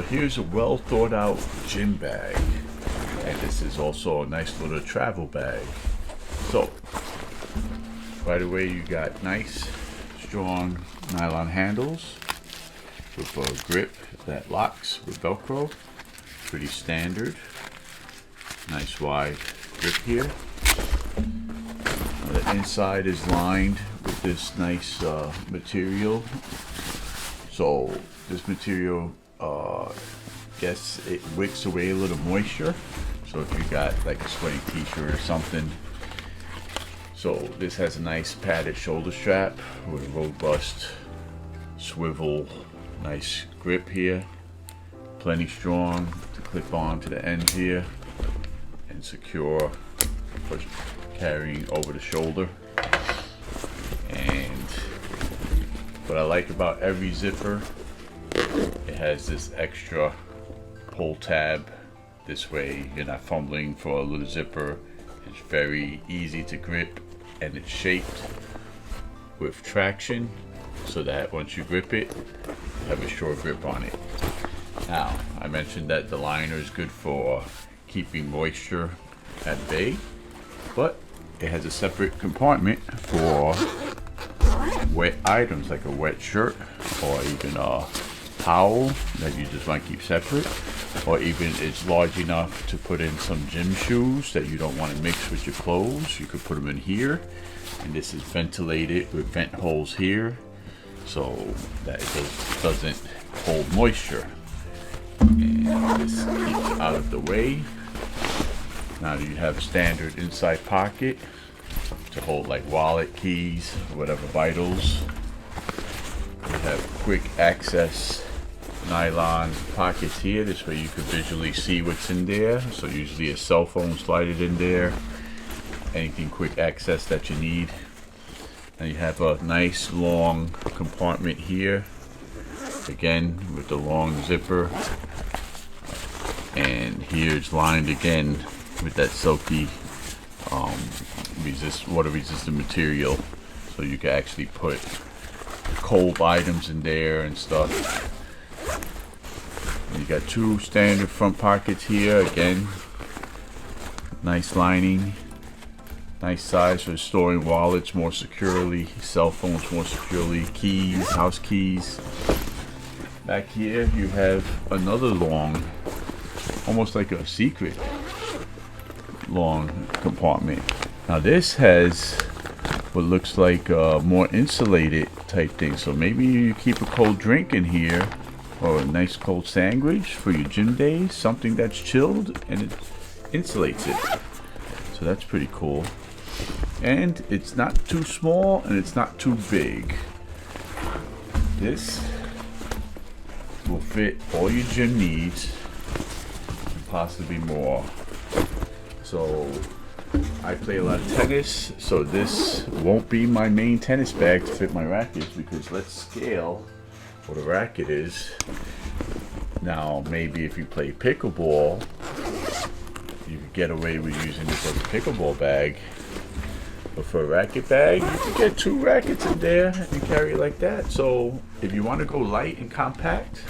So here's a well thought out gym bag, and this is also a nice little travel bag. So right away you got nice strong nylon handles with a grip that locks with Velcro. Pretty standard. Nice wide grip here. The inside is lined with this nice material. So this material, guess it wicks away a little moisture. So if you got like a sweaty t-shirt or something. So this has a nice padded shoulder strap with a robust swivel, nice grip here. Plenty strong to clip on to the end here and secure for carrying over the shoulder. And what I like about every zipper, it has this extra pull tab. This way you're not fumbling for a little zipper. It's very easy to grip, and it's shaped with traction so that once you grip it, you have a sure grip on it. Now, I mentioned that the liner is good for keeping moisture at bay, but it has a separate compartment for wet items like a wet shirt or even a towel that you just want to keep separate, or even it's large enough to put in some gym shoes that you don't want to mix with your clothes. You could put them in here, and this is ventilated with vent holes here so that it doesn't hold moisture. And this keeps it out of the way. Now you have a standard inside pocket to hold like wallet, keys, whatever vitals. You have quick access nylon pockets here. This way you can visually see what's in there. So usually a cell phone slided in there. Anything quick access that you need. And you have a nice long compartment here. Again with the long zipper. And here it's lined again with that silky water resistant material, so you can actually put cold items in there and stuff. And you got two standard front pockets here. Again, nice lining, nice size for storing wallets more securely, cell phones more securely, keys, house keys. Back here you have another long, almost like a secret long compartment. Now this has what looks like a more insulated type thing, so maybe you keep a cold drink in here or a nice cold sandwich for your gym days, something that's chilled and it insulates it. So that's pretty cool. And it's not too small and it's not too big. This will fit all your gym needs and possibly more. So I play a lot of tennis, so this won't be my main tennis bag to fit my rackets, because let's scale what a racket is. Now maybe if you play pickleball, you could get away with using this as a pickleball bag, but for a racket bag you can get two rackets in there and carry it like that. So if you want to go light and compact,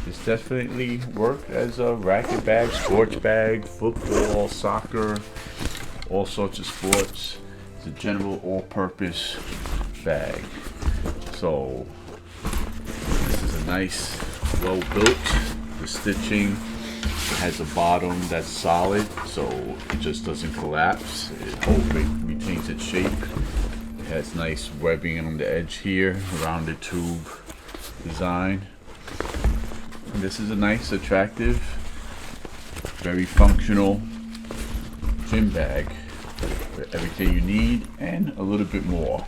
this definitely work as a racket bag, sports bag, football, soccer, all sorts of sports. It's a general all-purpose bag. So this is a nice, well built. The stitching has a bottom that's solid, so it just doesn't collapse. It retains its shape. It has nice webbing on the edge here, rounded tube design. And this is a nice, attractive, very functional gym bag with everything you need and a little bit more.